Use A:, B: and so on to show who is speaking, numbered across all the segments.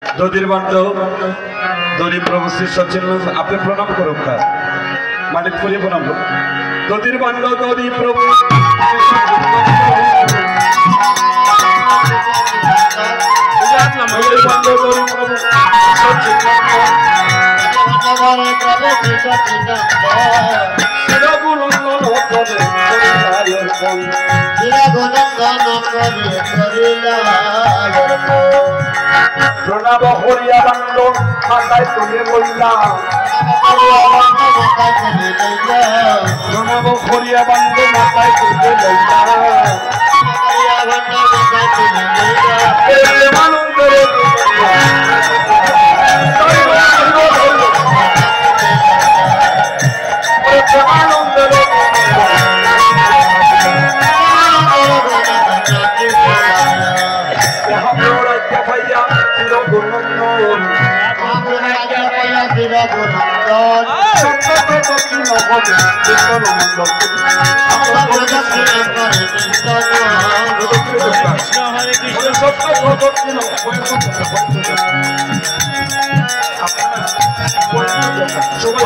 A: দধির বান্ধ দরি প্রভু শ্রী সচিন আপনি প্রণাম করুন মালিক পুরি প্রণাম করুন দধির বান্ধ দরি প্রভু প্রণাম হরিয়া বান্ধ মাথায় তুলে বললা প্রণাম হরিয়া বান্ধ মাথায় তুলে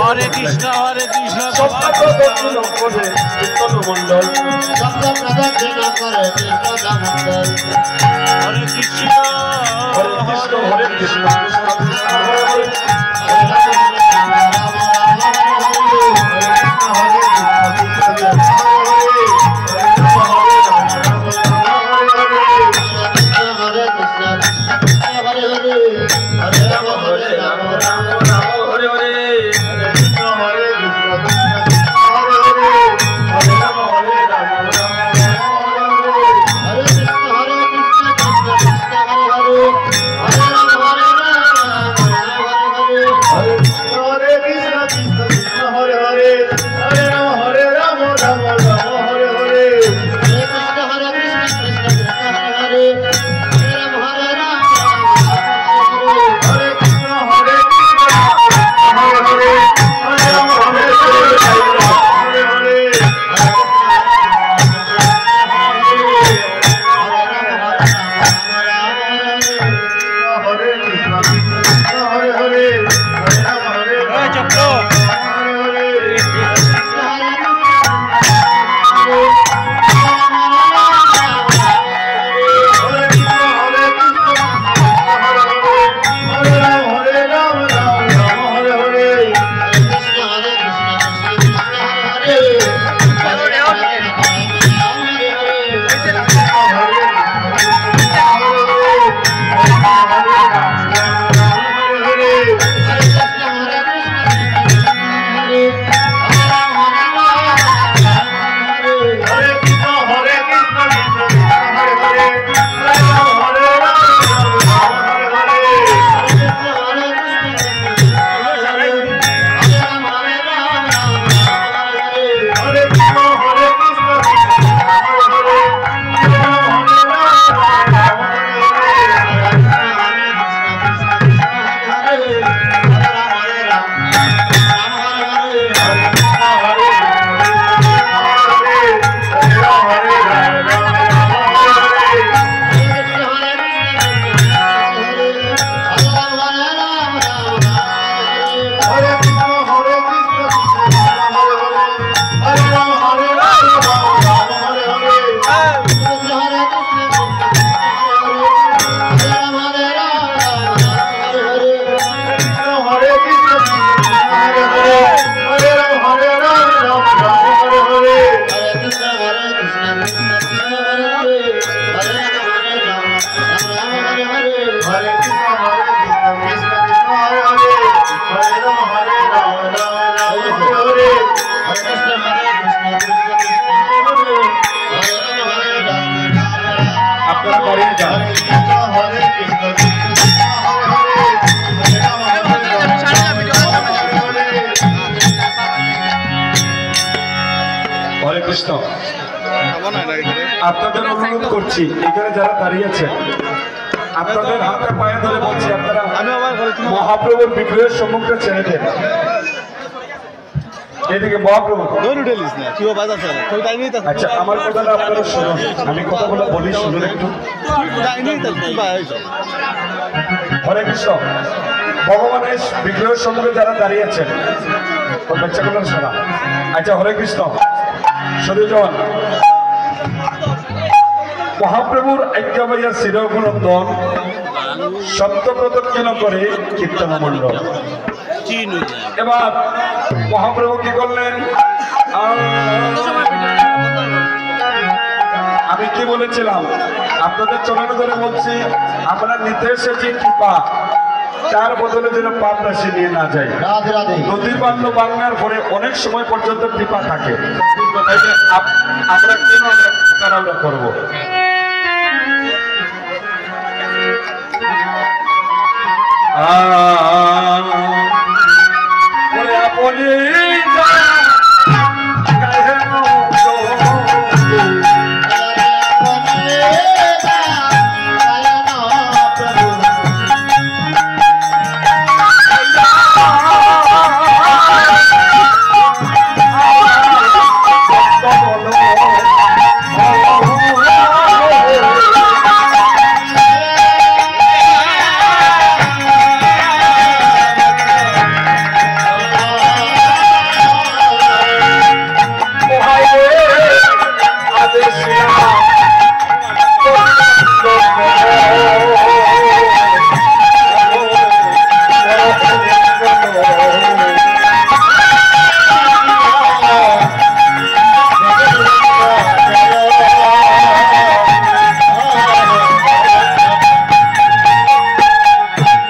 B: হরে কৃষ্ণ হরে কৃষ্ণ
A: মন্ডল
B: হরে কৃষ্ণ
A: হরে কৃষ্ণ আপনাদের অনুরোধ করছি এখানে যারা দাঁড়িয়ে আছেন আপনাদের হাতে পায়ে ধরে বলছি আপনারা মহাপ্রভুর বিগ্রহের সম্মুখে ছেড়ে দেন এদিকে মহাপ্রভু আচ্ছা আমার কথাটা আপনারা শুনুন আমি কথাগুলো বলি শুনুন একটু হরে কৃষ্ণ। ভগবানের বিগ্রহের সম্মুখে যারা দাঁড়িয়েছেন বাচ্চাগুলো শোনা। আচ্ছা, হরে কৃষ্ণ। সদুজন মহাপ্রভুর আজ্ঞা পাইয়া শিরগুণন্দন সত্য প্রদক্ষিণ করে কীর্তন মণ্ডল। এবার মহাপ্রভু কি করলেন? আমি কি বলেছিলাম আপনাদের চরণে ধরে বলছি, আমরা নিতে এসেছি কৃপা, তার বদলে যেন পাপ রাশি নিয়ে না যায়। নদীর বাংলো বাংলার পরে অনেক সময় পর্যন্ত কৃপা থাকে, আমরা কেন আমরা করবো?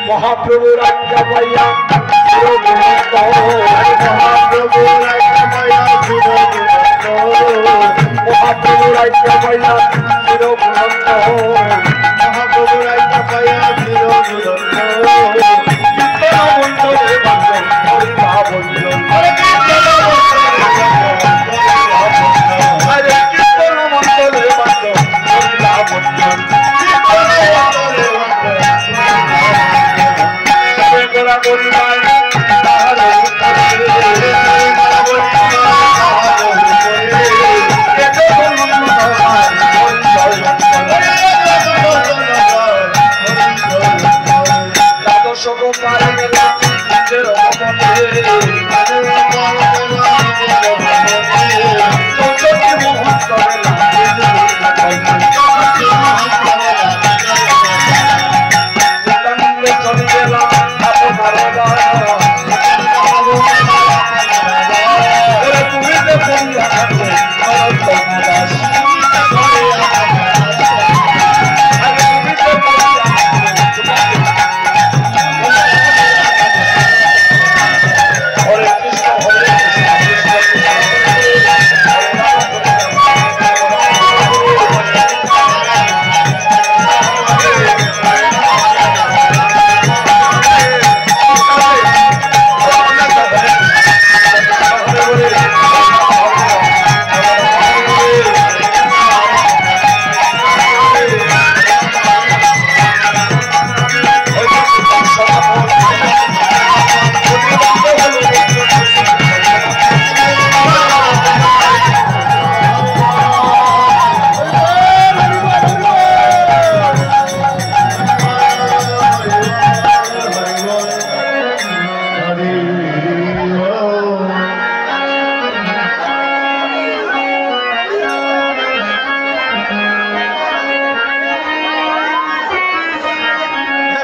A: মহাপ্রভুর আজ্ঞা পাইয়া মহাপ্রভুর আজ্ঞা পাইয়া মহাপ্রভুর আজ্ঞা পাইয়া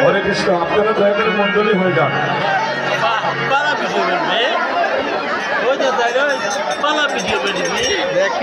A: হরে কৃষ্ণ। আপনারা দয়া করে মন্ডলী হয়ে যান।
B: পালা ভিডিও করবে ওই তো তাই পালা ভিডিও করে দিবি দেখ